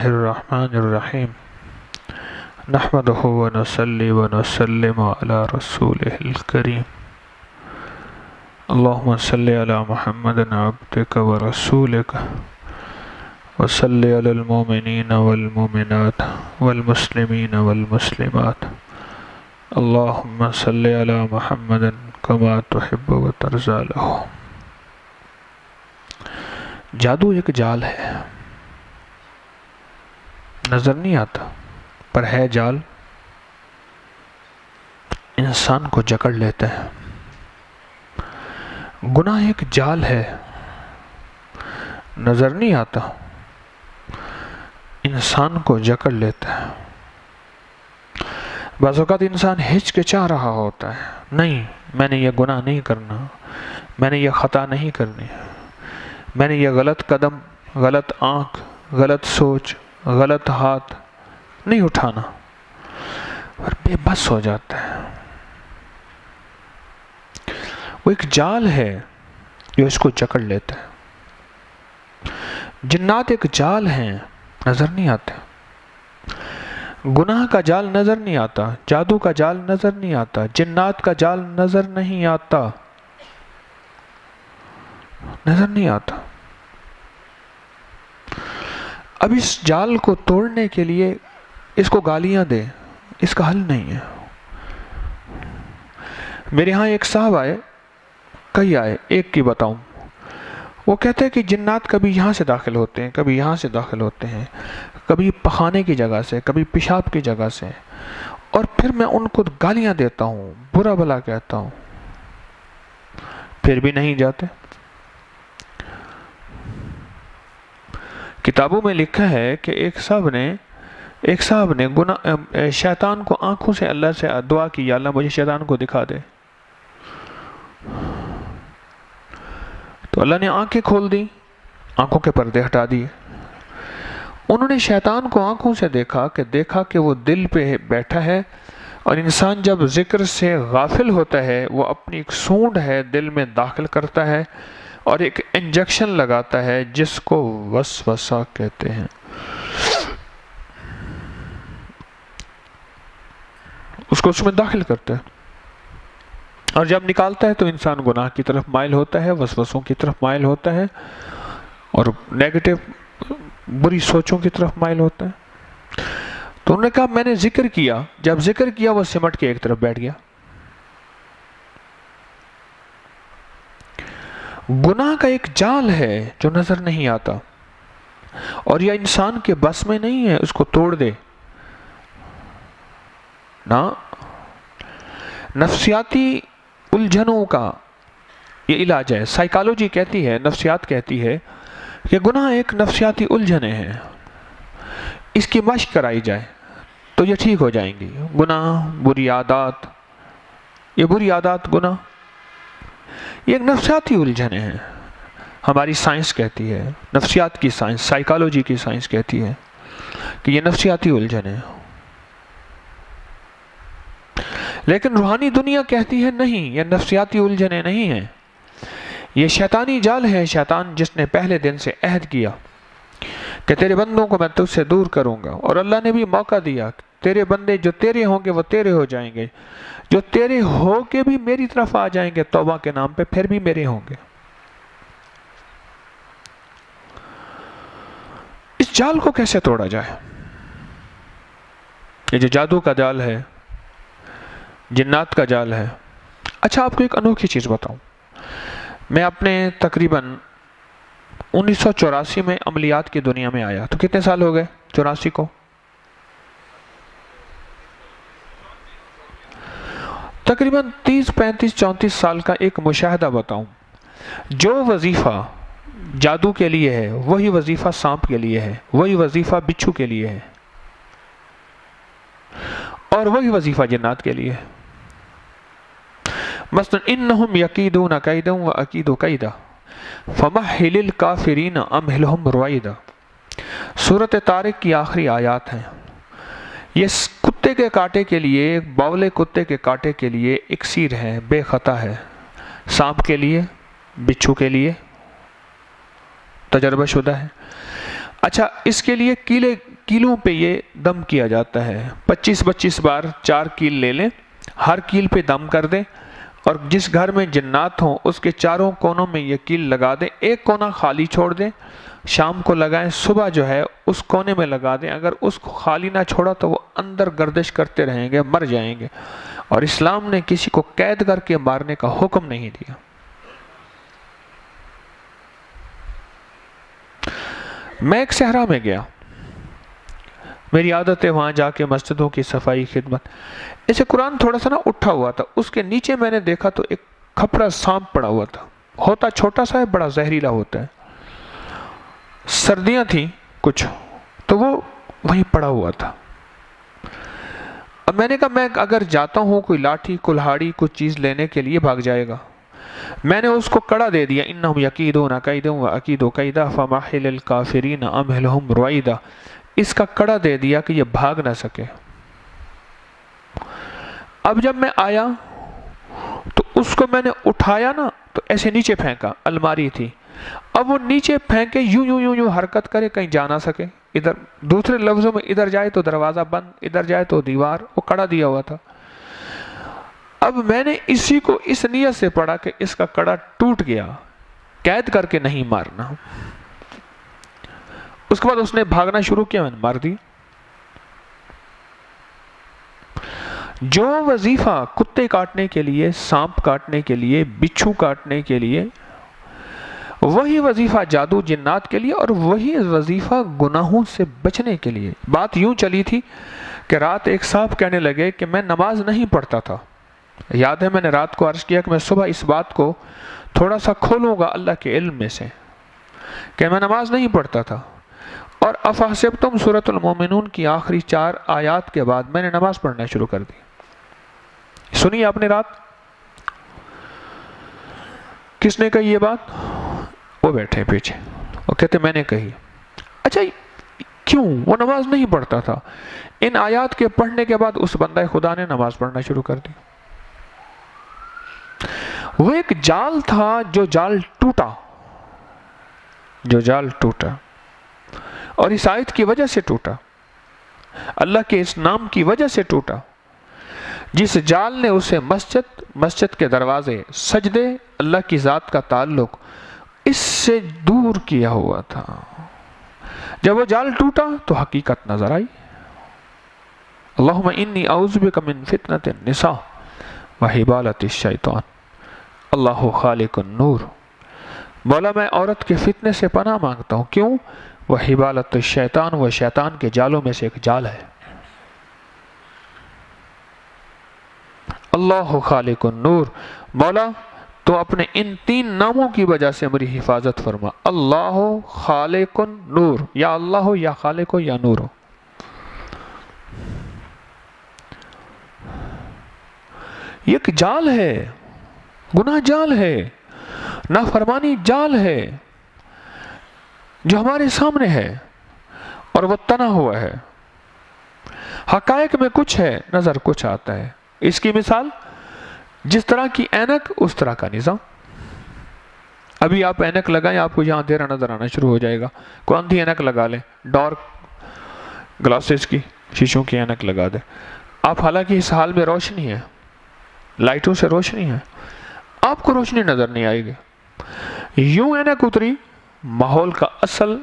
الرحمن الرحیم نحمدہ ونصلی ونسلم علی رسولہ الکریم اللہم صلی علی محمد عبدک ورسولک وصلی علی المؤمنین والمؤمنات والمسلمین والمسلمات اللہم صلی علی محمد کما تحب و ترضی لہ۔ جادو ایک جال ہے، نظر نہیں آتا پر ہے جال، انسان کو جکڑ لیتا ہے۔ گناہ ایک جال ہے، نظر نہیں آتا، انسان کو جکڑ لیتا ہے۔ بعض اوقات انسان ہچکچا رہا ہوتا ہے، نہیں میں نے یہ گناہ نہیں کرنا، میں نے یہ خطا نہیں کرنی، میں نے یہ غلط قدم، غلط آنکھ، غلط سوچ، غلط ہاتھ نہیں اٹھانا، اور بے بس ہو جاتا ہے۔ وہ ایک جال ہے جو اس کو جکڑ لیتا ہے۔ جنات ایک جال ہیں، نظر نہیں آتے۔ گناہ کا جال نظر نہیں آتا، جادو کا جال نظر نہیں آتا، جنات کا جال نظر نہیں آتا، نظر نہیں آتا۔ اب اس جال کو توڑنے کے لیے اس کو گالیاں دے، اس کا حل نہیں ہے۔ میرے ہاں ایک صاحب آئے، کئی آئے، ایک کی بتاؤں۔ وہ کہتے ہیں کہ جنات کبھی یہاں سے داخل ہوتے ہیں، کبھی یہاں سے داخل ہوتے ہیں، کبھی پخانے کی جگہ سے، کبھی پیشاب کی جگہ سے، اور پھر میں ان کو گالیاں دیتا ہوں، برا بھلا کہتا ہوں، پھر بھی نہیں جاتے۔ کتابوں میں لکھا ہے کہ ایک صاحب نے شیطان کو آنکھوں سے اللہ سے دعا کی، یا اللہ مجھے شیطان کو دکھا دے، تو اللہ نے آنکھیں کھول دی، آنکھوں کے پردے ہٹا دیے۔ انہوں نے شیطان کو آنکھوں سے دیکھا کہ وہ دل پہ بیٹھا ہے، اور انسان جب ذکر سے غافل ہوتا ہے وہ اپنی ایک سونڈ ہے دل میں داخل کرتا ہے اور ایک انجیکشن لگاتا ہے جس کو وسوسہ کہتے ہیں۔ اس میں داخل کرتا ہے، اور جب نکالتا ہے تو انسان گناہ کی طرف مائل ہوتا ہے، وسوسوں کی طرف مائل ہوتا ہے، اور نیگیٹو بری سوچوں کی طرف مائل ہوتا ہے۔ تو انہوں نے کہا میں نے ذکر کیا، جب ذکر کیا وہ سمٹ کے ایک طرف بیٹھ گیا۔ گناہ کا ایک جال ہے جو نظر نہیں آتا، اور یہ انسان کے بس میں نہیں ہے اس کو توڑ دے نا۔ نفسیاتی الجھنوں کا یہ علاج ہے۔ سائیکالوجی کہتی ہے، نفسیات کہتی ہے کہ گناہ ایک نفسیاتی الجھنیں ہیں، اس کی مشق کرائی جائے تو یہ ٹھیک ہو جائیں گی۔ گناہ، بری عادات، یہ بری عادات گناہ، یہ ایک نفسیاتی الجھنیں ہیں۔ ہماری سائنس کہتی ہے، نفسیات کی سائنس، سائیکالوجی کی سائنس کہتی ہے کہ یہ نفسیاتی الجھنیں ہیں۔ لیکن روحانی دنیا کہتی ہے نہیں، یہ نفسیاتی الجھنیں نہیں ہیں، یہ شیطانی جال ہے۔ شیطان جس نے پہلے دن سے عہد کیا کہ تیرے بندوں کو میں تجھ سے دور کروں گا، اور اللہ نے بھی موقع دیا، تیرے بندے جو تیرے ہوں گے وہ تیرے ہو جائیں گے، جو تیرے ہو کے بھی میری طرف آ جائیں گے توبہ کے نام پہ پھر بھی میرے ہوں گے۔ اس جال کو کیسے توڑا جائے؟ یہ جو جادو کا جال ہے، جنات کا جال ہے۔ اچھا آپ کو ایک انوکھی چیز بتاؤں، میں اپنے تقریباً 1984 میں عملیات کی دنیا میں آیا، تو کتنے سال ہو گئے 84 کو؟ تقریباً 30 35 34 سال کا ایک مشاہدہ بتاؤں۔ جو وظیفہ جادو کے لیے ہے وہی وظیفہ سانپ کے لیے ہے، وہی وظیفہ بچھو کے لیے ہے، اور وہی وظیفہ جنات کے لیے ہے۔ مثلا انہم یکیدون کیدا واکید کیدا فمہل الکافرین امہلہم رویدا۔ سورۃ طارق کی آخری آیات ہیں۔ یہ کتے کے کاٹے کے لیے، باولے کتے کے کاٹے کے لیے اکسیر ہے، بے خطا ہے، سانپ کے لیے، بچھو کے لیے تجربہ شدہ ہے۔ اچھا اس کے لیے کیلوں پہ یہ دم کیا جاتا ہے. 25 بار 4 کیل لے لیں, ہر کیل پہ دم کر دیں, اور جس گھر میں جنات ہوں اس کے چاروں کونوں میں یہ کیل لگا دیں, ایک کونا خالی چھوڑ دیں, شام کو لگائیں, صبح جو ہے اس کونے میں لگا دیں. اگر اس کو خالی نہ چھوڑا تو وہ اندر گردش کرتے رہیں گے, مر جائیں گے. اور اسلام نے کسی کو قید کر کے مارنے کا حکم نہیں دیا. میں ایک صحرا میں گیا, میری عادت ہے وہاں جا کے مسجدوں کی صفائی خدمت. اسے قرآن تھوڑا سا نا اٹھا ہوا تھا, اس کے نیچے میں نے دیکھا تو ایک کھپرا سانپ پڑا ہوا تھا. ہوتا چھوٹا سا ہے, بڑا زہریلا ہوتا ہے. سردیاں تھیں کچھ, تو وہ وہیں پڑا ہوا تھا. اب میں نے کہا میں اگر جاتا ہوں کوئی لاٹھی کلہاڑی کچھ چیز لینے کے لیے بھاگ جائے گا. میں نے اس کو کڑا دے دیا, انہم یکیدون کیدا واکید کیدا فمہل الکافرین امہلہم رویدا. اس کا کڑا دے دیا کہ یہ بھاگ نہ سکے. اب جب میں آیا تو اس کو میں نے اٹھایا نا, تو ایسے نیچے پھینکا, الماری تھی. اب وہ نیچے پھینکے یوں حرکت کرے, کہیں جا نہ سکے. ادھر دوسرے لفظوں میں ادھر جائے تو دروازہ بند, ادھر جائے تو دیوار. وہ کڑا دیا ہوا تھا. اب میں نے اسی کو اس نیت سے پڑھا کہ اس کا کڑا ٹوٹ گیا, قید کر کے نہیں مارنا. اس کے بعد اس نے بھاگنا شروع کیا, میں نے مار دی. جو وظیفہ کتے کاٹنے کے لیے, سانپ کاٹنے کے لیے, بچھو کاٹنے کے لیے, وہی وظیفہ جادو جنات کے لیے, اور وہی وظیفہ گناہوں سے بچنے کے لیے. بات یوں چلی تھی کہ رات ایک صاحب کہنے لگے کہ میں نماز نہیں پڑھتا تھا. یاد ہے میں نے رات کو عرض کیا کہ میں صبح اس بات کو تھوڑا سا کھولوں گا اللہ کے علم میں سے, کہ میں نماز نہیں پڑھتا تھا. اور افحسبتم سورۃ المومنون کی آخری 4 آیات کے بعد میں نے نماز پڑھنا شروع کر دی. سنی آپ نے رات؟ کس نے کہی یہ بات؟ وہ بیٹھے پیچھے, وہ کہتے میں نے کہی. اچھا کیوں؟ وہ نماز نہیں پڑھتا تھا. ان آیات کے پڑھنے کے بعد اس بندہ خدا نے نماز پڑھنا شروع کر دی. وہ ایک جال تھا, جو جال ٹوٹا, اور اس آیت کی وجہ سے ٹوٹا, اللہ کے اس نام کی وجہ سے ٹوٹا. جس جال نے اسے مسجد کے دروازے, سجدے, اللہ کی ذات کا تعلق اس سے دور کیا ہوا تھا. جب وہ جال ٹوٹا تو حقیقت نظر آئی. اللہم انی اعوذ بک من فتنۃ النساء وحبالۃ الشیطان اللہ خالق النور. مولا میں عورت کے فتنے سے پناہ مانگتا ہوں. کیوں؟ وحبالۃ الشیطان, وہ شیطان کے جالوں میں سے ایک جال ہے. اللہ خالق النور, مولا تو اپنے ان 3 ناموں کی وجہ سے میری حفاظت فرما. اللہ خالق النور, یا اللہ ہو یا خالق ہو یا نور ہو. یہ ایک جال ہے, گناہ جال ہے, نافرمانی جال ہے, جو ہمارے سامنے ہے اور وہ تنا ہوا ہے. حقائق میں کچھ ہے, نظر کچھ آتا ہے. اس کی مثال, جس طرح کی اینک اس طرح کا نظام. ابھی آپ اینک لگائیں, آپ کو یہاں اندھیرا نظر آنا شروع ہو جائے گا. کون سی اینک لگا لیں, ڈارک گلاسز کی, شیشوں کی اینک لگا دیں آپ. حالانکہ اس حال میں روشنی ہے, لائٹوں سے روشنی ہے, آپ کو روشنی نظر نہیں آئے گی. یوں اینک اتری, ماحول کا اصل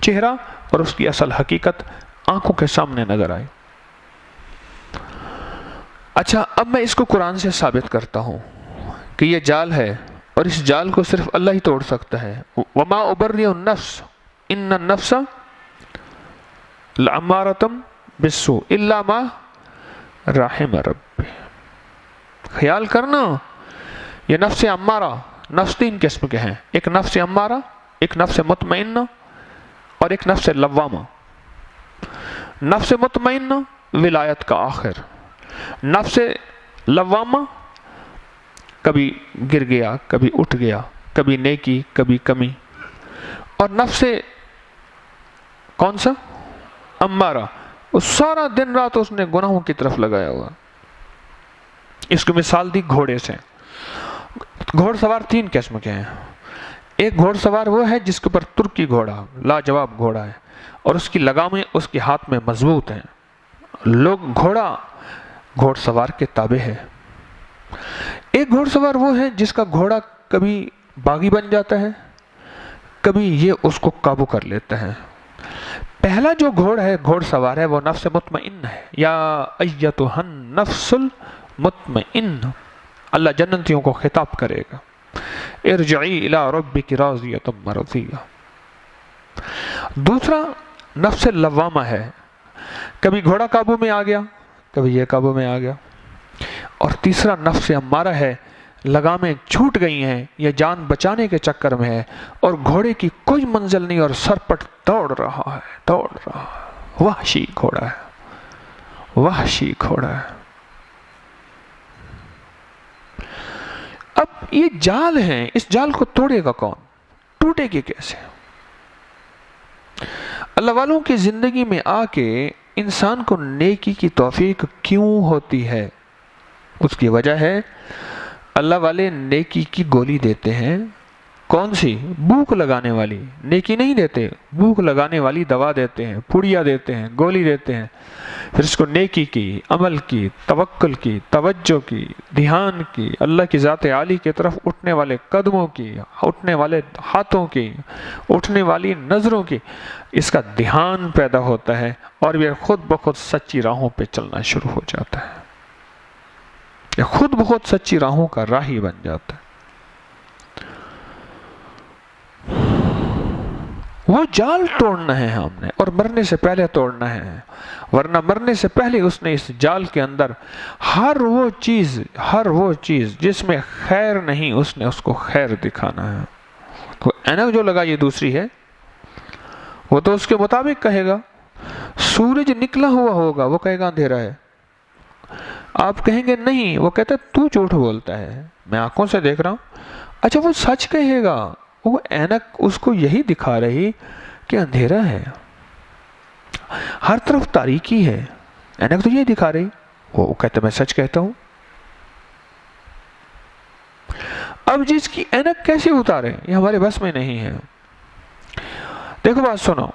چہرہ اور اس کی اصل حقیقت آنکھوں کے سامنے نظر آئی. اچھا, اب میں اس کو قرآن سے ثابت کرتا ہوں کہ یہ جال ہے, اور اس جال کو صرف اللہ ہی توڑ سکتا ہے. وما ابرئ النفس ان النفس لامارۃ بالسوء الا ما رحم ربی. خیال کرنا, یہ نفس امارہ, نفس 3 قسم کے ہیں. ایک نفس امارہ, ایک نفس مطمئنہ, اور ایک نفس لوامہ. نفس مطمئنہ ولایت کا آخر, نفس لوامہ کبھی گر گیا, کبھی اٹھ گیا, کبھی نیکی کبھی کمی. اور نفس کون سا؟ امارہ, وہ سارا دن رات اس نے گناہوں کی طرف لگایا ہوا. اس کو مثال دی گھوڑے سے. گھوڑ سوار 3 قسم کے ہیں. ایک گھوڑ سوار وہ ہے جس کے اوپر ترکی گھوڑا، لاجواب گھوڑا ہے، اور اس کی لگامیں اس کے ہاتھ میں مضبوط ہیں، لوگ گھوڑا گھوڑ سوار کے تابع ہے۔ ایک گھوڑ سوار وہ ہے جس کا گھوڑا کبھی باغی بن جاتا ہے، کبھی یہ اس کو قابو کر لیتا ہے۔ پہلا جو گھوڑ سوار ہے وہ نفس مطمئن ہے، یا ایتھا النفس المطمئن، اللہ جنتیوں کو خطاب کرے گا، ارجعی الی ربک راضیۃ مرضیہ۔ دوسرا نفس لوامہ ہے، کبھی گھوڑا قابو میں آ گیا، کبھی یہ قابو میں آ گیا۔ اور تیسرا نفس امارہ ہے، لگامیں چھوٹ گئی ہیں، یہ جان بچانے کے چکر میں ہے، اور گھوڑے کی کوئی منزل نہیں اور سرپٹ دوڑ رہا ہے۔ وحشی گھوڑا ہے، وحشی گھوڑا ہے۔ اب یہ جال ہیں، اس جال کو توڑے گا کون؟ ٹوٹے گی کیسے؟ اللہ والوں کی زندگی میں آ کے انسان کو نیکی کی توفیق کیوں ہوتی ہے؟ اس کی وجہ ہے اللہ والے نیکی کی گولی دیتے ہیں۔ کون سی؟ بھوک لگانے والی۔ نیکی نہیں دیتے، بھوک لگانے والی دوا دیتے ہیں، پوڑیا دیتے ہیں، گولی دیتے ہیں، پھر اس کو نیکی کی، عمل کی، توکل کی، توجہ کی، دھیان کی، اللہ کی ذات عالی کی طرف اٹھنے والے قدموں کی، اٹھنے والے ہاتھوں کی، اٹھنے والی نظروں کی، اس کا دھیان پیدا ہوتا ہے، اور یہ خود بخود سچی راہوں پہ چلنا شروع ہو جاتا ہے، یہ خود بخود سچی راہوں کا راہی بن جاتا ہے۔ وہ جال توڑنا ہے ہم نے، اور مرنے سے پہلے توڑنا ہے، ورنہ مرنے سے پہلے اس نے اس جال کے اندر ہر وہ چیز جس میں خیر نہیں، اس نے اس کو خیر دکھانا ہے۔ تو اینک جو لگا یہ دوسری ہے، وہ تو اس کے مطابق کہے گا۔ سورج نکلا ہوا ہوگا، وہ کہے گا اندھیرا ہے، آپ کہیں گے نہیں، وہ کہتا ہے تو جھوٹ بولتا ہے، میں آنکھوں سے دیکھ رہا ہوں۔ اچھا وہ سچ کہے گا، وہ اینک اس کو یہی دکھا رہی کہ اندھیرا ہے، ہر طرف تاریکی ہے، اینک تو یہ دکھا رہی، وہ کہتا ہے میں سچ کہتا ہوں۔ اب جس کی اینک کیسے اتارے، یہ ہمارے بس میں نہیں ہے۔ دیکھو بات سنو،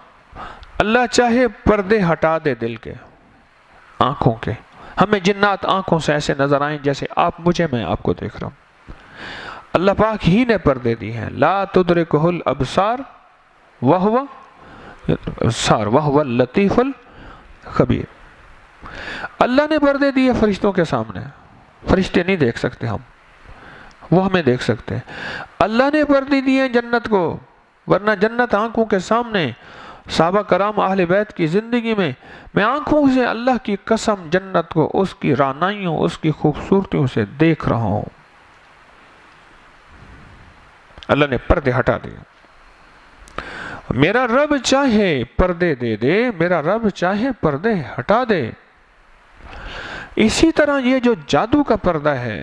اللہ چاہے پردے ہٹا دے دل کے، آنکھوں کے، ہمیں جنات آنکھوں سے ایسے نظر آئیں جیسے آپ مجھے، میں آپ کو دیکھ رہا ہوں۔ اللہ پاک ہی نے پردے دی ہیں، لا تدرکہ الابصار وہو اللطیف الخبیر۔ اللہ نے پردے دیے فرشتوں کے سامنے، فرشتے نہیں دیکھ سکتے ہم، وہ ہمیں دیکھ سکتے ہیں۔ اللہ نے پردے دیے جنت کو، ورنہ جنت آنکھوں کے سامنے، صحابہ کرام اہل بیت کی زندگی میں آنکھوں سے اللہ کی قسم جنت کو، اس کی رانائیوں، اس کی خوبصورتیوں سے دیکھ رہا ہوں۔ اللہ نے پردے ہٹا دیا۔ میرا رب چاہے پردے دے دے، میرا رب چاہے پردے ہٹا دے۔ اسی طرح یہ جو جادو کا پردہ ہے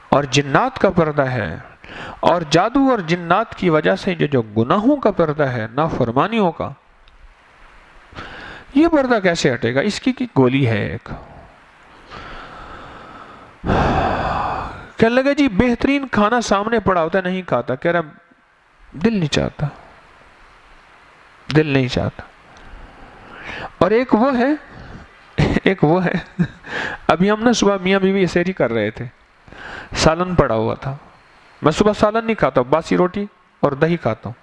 اور جنات کا پردہ ہے، اور جادو اور جنات کی وجہ سے جو گناہوں کا پردہ ہے، نافرمانیوں کا، یہ پردہ کیسے ہٹے گا؟ اس کی گولی ہے ایک۔ کہنے لگا جی بہترین کھانا سامنے پڑا ہوتا ہے نہیں کھاتا، کہہ رہا دل نہیں چاہتا، دل نہیں چاہتا۔ اور ایک وہ ہے ابھی ہم نے صبح میاں بیوی سحری کر رہے تھے، سالن پڑا ہوا تھا، میں صبح سالن نہیں کھاتا ہوں، باسی روٹی اور دہی کھاتا ہوں۔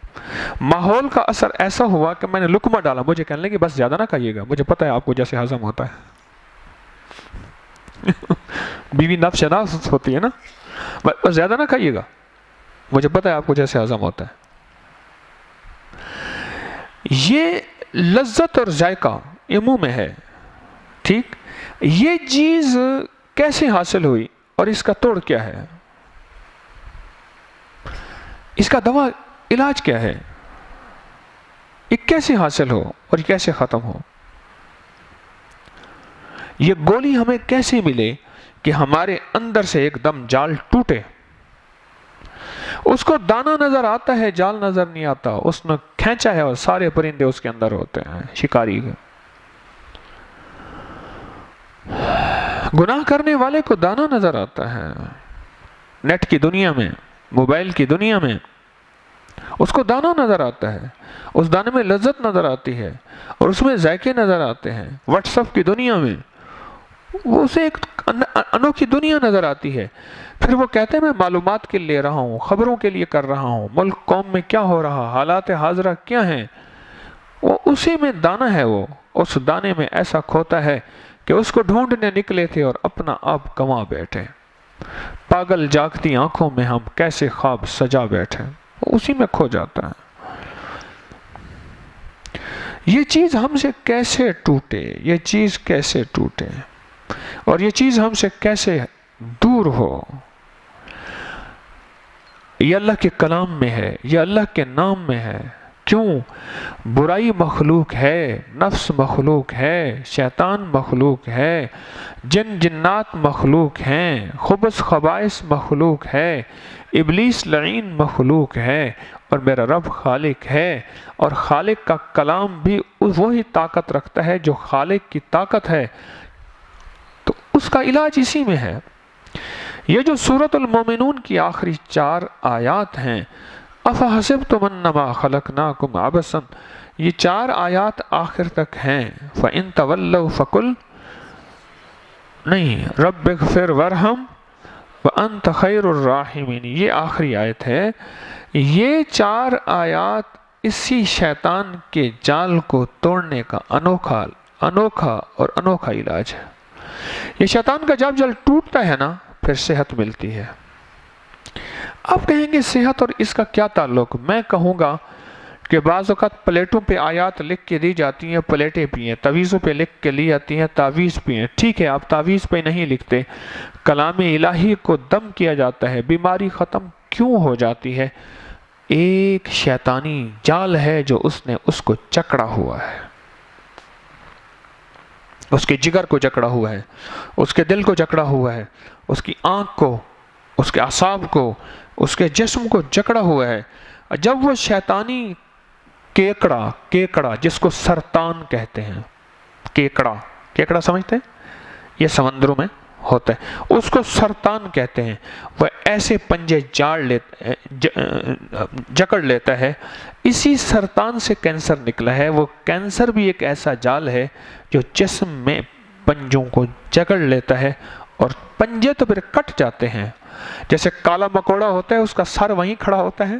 ماحول کا اثر ایسا ہوا کہ میں نے لقمہ ڈالا، مجھے کہنے لگے بس زیادہ نہ کھائیے گا، مجھے پتا ہے آپ کو جیسے ہضم ہوتا ہے۔ بیوی نفس شناس ہوتی ہے نا، بس زیادہ نہ کھائیے گا، مجھے پتا ہے آپ کو جیسے ہضم ہوتا ہے۔ یہ لذت اور ذائقہ یہ منہ میں ہے، ٹھیک؟ یہ چیز کیسے حاصل ہوئی اور اس کا توڑ کیا ہے؟ اس کا دوا علاج کیا ہے؟ یہ کیسے حاصل ہو اور یہ کیسے ختم ہو؟ یہ گولی ہمیں کیسے ملے کہ ہمارے اندر سے ایک دم جال ٹوٹے؟ اس کو دانہ نظر آتا ہے، جال نظر نہیں آتا، اس نے کھینچا ہے اور سارے پرندے اس کے اندر ہوتے ہیں، شکاری کے۔ گناہ کرنے والے کو دانہ نظر آتا ہے، نیٹ کی دنیا میں، موبائل کی دنیا میں اس کو دانا نظر آتا ہے، اس دانے میں لذت نظر آتی ہے اور اس میں ذائقے نظر آتے ہیں۔ واٹس ایپ کی دنیا میں وہ اسے ایک انوکھی دنیا نظر آتی ہے۔ پھر وہ کہتے ہیں میں معلومات کے لے رہا ہوں، خبروں کے لیے کر رہا ہوں، ملک قوم میں کیا ہو رہا، حالات حاضرہ کیا ہیں، وہ اسی میں دانا ہے، وہ اس دانے میں ایسا کھوتا ہے کہ اس کو ڈھونڈنے نکلے تھے اور اپنا آپ گنوا بیٹھے۔ پاگل جاگتی آنکھوں میں ہم کیسے خواب سجا بیٹھے، اسی میں کھو جاتا ہے۔ یہ چیز ہم سے کیسے ٹوٹے، یہ چیز کیسے ٹوٹے اور یہ چیز ہم سے کیسے دور ہو۔ یہ اللہ کے کلام میں ہے، یہ اللہ کے نام میں ہے۔ کیوں؟ برائی مخلوق ہے، نفس مخلوق ہے، شیطان مخلوق ہے، جن جنات مخلوق ہیں، خبث خبائث مخلوق ہے، ابلیس لعین مخلوق ہے، اور میرا رب خالق ہے، اور خالق کا کلام بھی وہی طاقت رکھتا ہے جو خالق کی طاقت ہے، تو اس کا علاج اسی میں ہے۔ یہ جو سورۃ المومنون کی آخری 4 آیات ہیں، افحسبتم انما خلقناکم عبثا، یہ 4 آیات آخر تک ہیں۔ فَإِن تَوَلَّوْا فَقُلْ، نہیں، رب اغفر وارحم وَأَنْتَ خَيْرُ الراحمین، یہ آخری آیت ہے۔ یہ 4 آیات اسی شیطان کے جال کو توڑنے کا انوکھا اور انوکھا علاج ہے۔ یہ شیطان کا جب جال ٹوٹتا ہے نا، پھر صحت ملتی ہے۔ آپ کہیں گے صحت اور اس کا کیا تعلق؟ میں کہوں گا کہ بعض اوقات پلیٹوں پہ آیات لکھ کے دی جاتی ہیں، پلیٹیں بھی ہیں، تعویذوں پہ لکھ کے لی جاتی ہیں، تعویذ بھی ہیں۔ ٹھیک ہے، آپ تعویذ پہ نہیں لکھتے، کلام الہی کو دم کیا جاتا ہے، بیماری ختم کیوں ہو جاتی ہے؟ ایک شیطانی جال ہے جو اس نے اس کو جکڑا ہوا ہے، اس کے جگر کو جکڑا ہوا ہے، اس کے دل کو جکڑا ہوا ہے، اس کی آنکھ کو، اس کے اعصاب کو، اس کے جسم کو جکڑا ہوا ہے۔ جب وہ شیطانی کیکڑا جس کو سرطان کہتے ہیں، کیکڑا سمجھتے ہیں؟ یہ سمندروں میں ہوتا ہے، اس کو سرطان کہتے ہیں۔ وہ ایسے پنجے جکڑ لیتا ہے، اسی سرطان سے کینسر نکلا ہے۔ وہ کینسر بھی ایک ایسا جال ہے جو جسم میں پنجوں کو جکڑ لیتا ہے، اور پنجے تو پھر کٹ جاتے ہیں۔ جیسے کالا مکوڑا ہوتا ہے، اس کا سر وہیں کھڑا ہوتا ہے،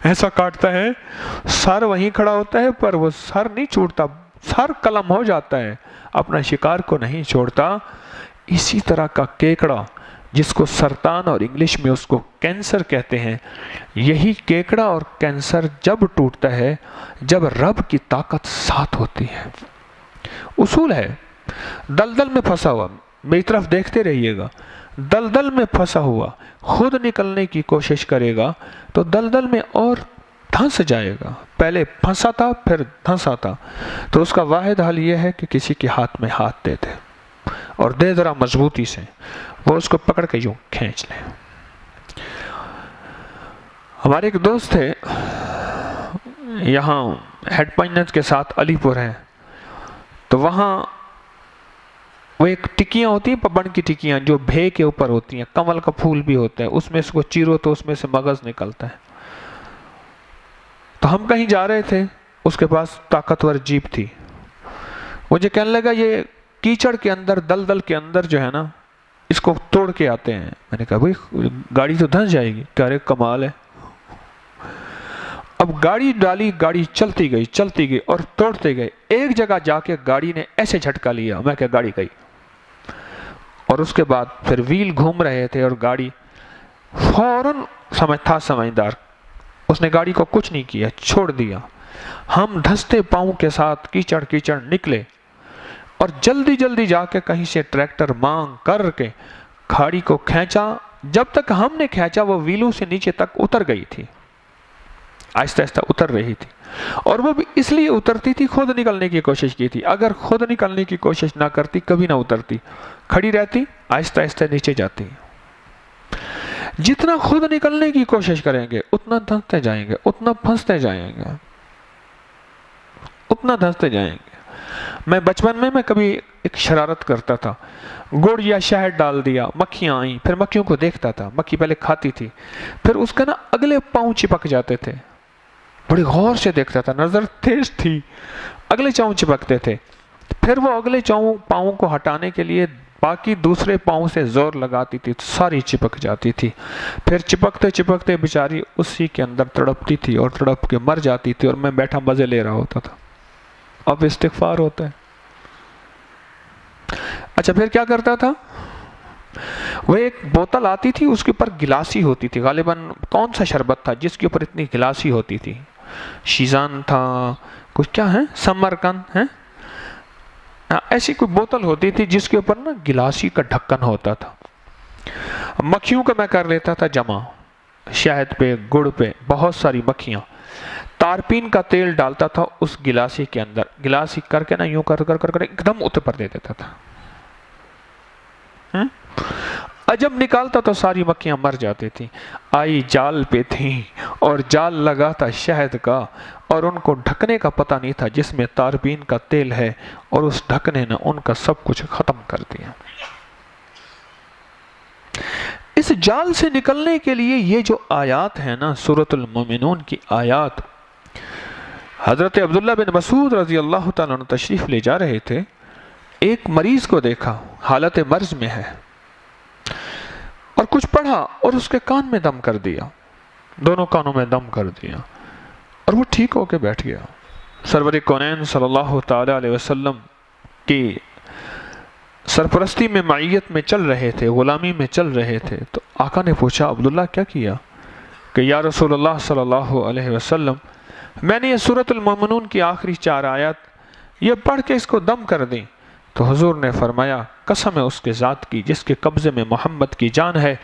ایسا کاٹتا ہے، سر وہیں کھڑا ہوتا ہے، پر وہ سر نہیں چھوڑتا، سر قلم ہو جاتا ہے، اپنا شکار کو نہیں چھوڑتا۔ اسی طرح کا کیکڑا جس کو سرطان اور انگلش میں اس کو کینسر کہتے ہیں، یہی کیکڑا اور کینسر جب ٹوٹتا ہے جب رب کی طاقت ساتھ ہوتی ہے۔ اصول ہے، دلدل میں پھنسا ہوا، میری طرف دیکھتے رہیے گا، دلدل میں پھنسا ہوا خود نکلنے کی کوشش کرے گا تو دلدل میں اور دھنس جائے گا۔ پہلے پھنسا تھا، پھر دھنسا تھا، تو اس کا واحد حل یہ ہے کہ کسی کے ہاتھ میں ہاتھ دے دے، اور دے ذرا مضبوطی سے، وہ اس کو پکڑ کے یوں کھینچ لے۔ ہمارے ایک دوست تھے یہاں ہیڈ پنجت کے ساتھ علی پور ہے، تو وہاں وہ ایک ٹکیاں ہوتی ہیں، پبن کی ٹکیاں جو بھے کے اوپر ہوتی ہیں، کمل کا پھول بھی ہوتا ہے، اس میں اس کو چیرو تو اس میں سے مغز نکلتا ہے۔ تو ہم کہیں جا رہے تھے، اس کے پاس طاقتور جیپ تھی، مجھے کہنے لگا یہ کیچڑ کے اندر، دلدل کے اندر جو ہے نا، اس کو توڑ کے آتے ہیں۔ میں نے کہا بھئی گاڑی تو دھنس جائے گی، کہہ رہے کمال ہے۔ اب گاڑی ڈالی، گاڑی چلتی گئی اور توڑتے گئے، ایک جگہ جا کے گاڑی نے ایسے جھٹکا لیا، میں کہا گاڑی گئی، اور اس کے بعد پھر ویل گھوم رہے تھے اور گاڑی فوراً سمجھدار، اس نے گاڑی کو کچھ نہیں کیا، چھوڑ دیا۔ ہم دھستے پاؤں کے ساتھ کیچڑ نکلے اور جلدی جا کے کہیں سے ٹریکٹر مانگ کر کے کھاڑی کو کھینچا۔ جب تک ہم نے کھینچا وہ ویلوں سے نیچے تک اتر گئی تھی، آہستہ اتر رہی تھی، اور وہ بھی اس لیے اترتی تھی، خود نکلنے کی کوشش کی تھی۔ اگر خود نکلنے کی کوشش نہ کرتی کبھی نہ اترتی، کھڑی رہتی، آہستہ نیچے جاتی۔ جتنا خود نکلنے کی کوشش کریں گے اتنا دھنستے جائیں گے، اتنا پھنستے جائیں گے، اتنا دھنستے جائیں گے۔ میں بچپن میں کبھی ایک شرارت کرتا تھا، گڑ یا شہد ڈال دیا، مکھیاں آئیں، پھر مکھیوں کو دیکھتا تھا، مکھی پہلے کھاتی تھی، پھر اس کا نا اگلے پاؤں چپک جاتے تھے، بڑی غور سے دیکھتا تھا، نظر تیز تھی، اگلے چاؤں چپکتے تھے، پھر وہ اگلے پاؤں کو ہٹانے کے لیے باقی دوسرے پاؤں سے زور لگاتی تھی، ساری چپک جاتی تھی، پھر چپکتے چپکتے بیچاری اسی کے اندر تڑپتی تھی اور تڑپ کے مر جاتی تھی، اور میں بیٹھا مزے لے رہا ہوتا تھا۔ اب استغفار ہوتا ہے۔ اچھا پھر کیا کرتا تھا؟ وہ ایک بوتل آتی تھی، اس کے اوپر گلاسی ہوتی تھی، غالباً کون سا شربت تھا جس کے اوپر اتنی گلاسی ہوتی تھی، شیزان تھا، کچھ کیا ہے، سمرقند ہے، ایسی کوئی بوتل ہوتی تھی جس کے اوپر نا گلاسی کا ڈھکن ہوتا تھا۔ مکھیوں کا میں کر لیتا تھا جمع، شہد پہ، گڑ پہ، بہت ساری مکھیاں، تارپین کا تیل ڈالتا تھا اس گلاسی کے اندر، گلاسی کر کے نا یوں کر ایک دم اتر پر دے دیتا تھا، جب نکالتا تو ساری مکھیاں مر جاتی تھی، آئی جال پہ تھیں اور جال لگا تھا شہد کا، اور ان کو ڈھکنے کا پتہ نہیں تھا جس میں تاربین کا تیل ہے، اور اس ڈھکنے نے ان کا سب کچھ ختم کر دیا۔ اس جال سے نکلنے کے لیے یہ جو آیات ہیں نا، سورۃ المومنون کی آیات، حضرت عبداللہ بن مسعود رضی اللہ تعالیٰ عنہ تشریف لے جا رہے تھے، ایک مریض کو دیکھا حالت مرض میں ہے، اور کچھ پڑھا اور اس کے کان میں دم کر دیا، دونوں کانوں میں دم کر دیا، اور وہ ٹھیک ہو کے بیٹھ گیا۔ سرور کونین صلی اللہ تعالی علیہ وسلم کی سرپرستی میں، معیت میں چل رہے تھے، غلامی میں چل رہے تھے، تو آقا نے پوچھا عبداللہ کیا کیا؟ کہ یا رسول اللہ صلی اللہ علیہ وسلم، میں نے یہ سورۃ المومنون کی آخری 4 آیات یہ پڑھ کے اس کو دم کر دیں، تو حضور نے فرمایا قسم ہے اس کے ذات کی جس کے قبضے میں محمد کی جان ہے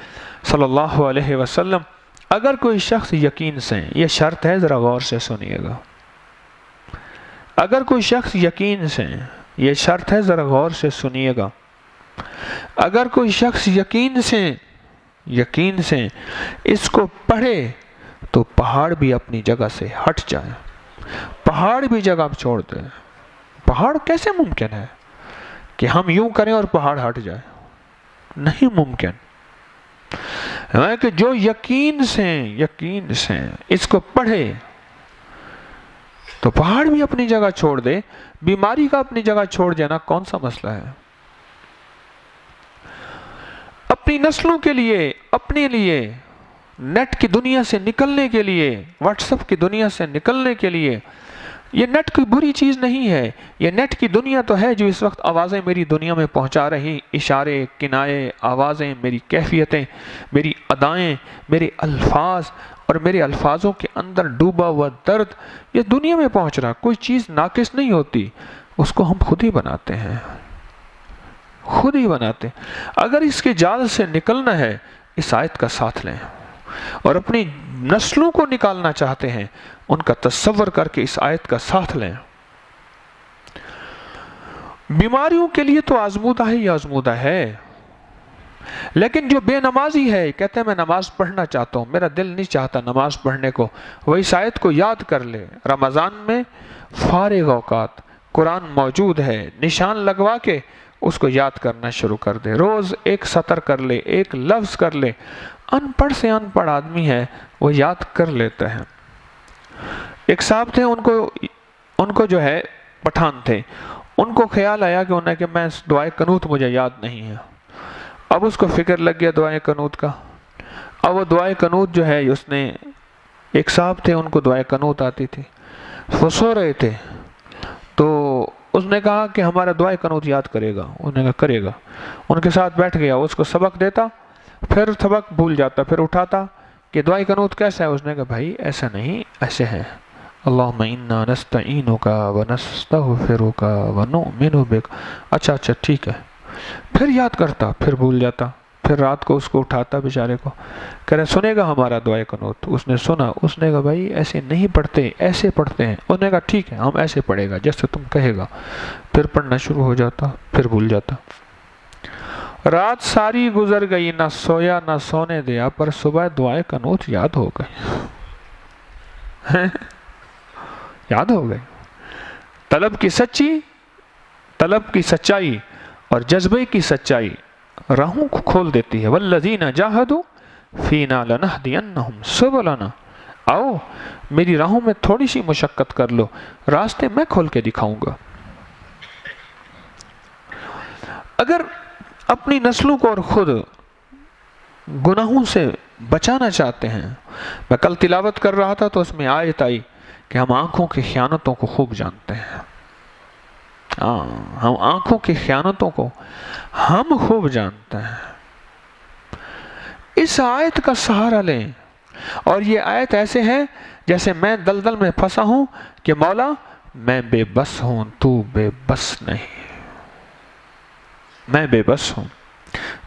صلی اللہ علیہ وسلم، اگر کوئی شخص یقین سے، یہ شرط ہے ذرا غور سے سنیے گا، اگر کوئی شخص یقین سے، یہ شرط ہے ذرا غور سے سنیے گا، اگر کوئی شخص یقین سے اس کو پڑھے تو پہاڑ بھی اپنی جگہ سے ہٹ جائے، پہاڑ بھی جگہ چھوڑ دے۔ پہاڑ کیسے ممکن ہے کہ ہم یوں کریں اور پہاڑ ہٹ جائے؟ نہیں ممکن ہے کہ جو یقین سے اس کو پڑھے تو پہاڑ بھی اپنی جگہ چھوڑ دے، بیماری کا اپنی جگہ چھوڑ دینا کون سا مسئلہ ہے؟ اپنی نسلوں کے لیے، اپنے لیے، نیٹ کی دنیا سے نکلنے کے لیے، واٹس ایپ کی دنیا سے نکلنے کے لیے، یہ نیٹ کوئی بری چیز نہیں ہے، یہ نیٹ کی دنیا تو ہے جو اس وقت آوازیں میری دنیا میں پہنچا رہی، اشارے، کنائے، آوازیں، میری کیفیتیں، میری ادائیں، میرے الفاظ اور میرے الفاظوں کے اندر ڈوبا ہوا درد، یہ دنیا میں پہنچ رہا، کوئی چیز ناقص نہیں ہوتی، اس کو ہم خود ہی بناتے ہیں، خود ہی بناتے ہیں۔ اگر اس کے جال سے نکلنا ہے، اس آیت کا ساتھ لیں، اور اپنی نسلوں کو نکالنا چاہتے ہیں، ان کا تصور کر کے اس آیت کا ساتھ لیں۔ بیماریوں کے لیے تو آزمودہ ہی آزمودہ ہے، لیکن جو بے نمازی ہے، کہتے ہیں میں نماز پڑھنا چاہتا ہوں، میرا دل نہیں چاہتا نماز پڑھنے کو، وہ اس آیت کو یاد کر لے، رمضان میں فارغ اوقات قرآن موجود ہے، نشان لگوا کے اس کو یاد کرنا شروع کر دے، روز ایک سطر کر لے، ایک لفظ کر لے، ان پڑھ سے ان پڑھ آدمی ہے وہ یاد کر لیتا ہے۔ ایک صاحب تھے، ان کو جو ہے پٹھان تھے، ان کو خیال آیا کہ انہیں کہ میں دعائے قنوت مجھے یاد نہیں ہے، اب اس کو فکر لگ گیا دعائے قنوت کا، اب وہ دعائے قنوت جو ہے، اس نے، ایک صاحب تھے ان کو دعائے قنوت آتی تھی، وہ سو رہے تھے، تو اس نے کہا کہ ہمارا دعائے قنوت یاد کرے گا، انہوں نے کہا کرے گا، ان کے ساتھ بیٹھ گیا، اس کو سبق دیتا، پھر سبق بھول جاتا، پھر اٹھاتا کہ دعائے قنوت کیسا ہے، اس نے کہا بھائی ایسا نہیں، ایسے ہے، اللہم انا نستعینک ونستغفرک ونؤمن بک، اچھا ٹھیک ہے، پھر یاد کرتا، پھر بھول جاتا، پھر رات کو اس کو اٹھاتا بیچارے کو، کہہ رہے سنے گا ہمارا دعائے قنوت، اس نے سنا، اس نے کہا بھائی ایسے نہیں پڑھتے، ایسے پڑھتے ہیں، انہوں نے کہا ٹھیک ہے ہم ایسے پڑھے گا جیسے تم کہے گا، پھر پڑھنا شروع ہو جاتا، پھر بھول جاتا، رات ساری گزر گئی، نہ سویا نہ سونے دیا، پر صبح دعائے قنوت یاد ہو گئی، یاد ہو گئی، طلب کی سچائی اور جذبے کی سچائی راہوں کو کھول دیتی ہے. والذین جاہدوا فینا لنہدینہم سبلنا. آؤ میری راہوں میں تھوڑی سی مشقت کر لو، راستے میں کھول کے دکھاؤں گا. اگر اپنی نسلوں کو اور خود گناہوں سے بچانا چاہتے ہیں، میں کل تلاوت کر رہا تھا تو اس میں آیت آئی کہ ہم آنکھوں کی خیانتوں کو خوب جانتے ہیں. ہم آنکھوں کی خیانتوں کو ہم خوب جانتے ہیں. اس آیت کا سہارا لیں. اور یہ آیت ایسے ہے جیسے میں دلدل میں پھنسا ہوں کہ مولا میں بے بس ہوں، تو بے بس نہیں. میں بے بس ہوں،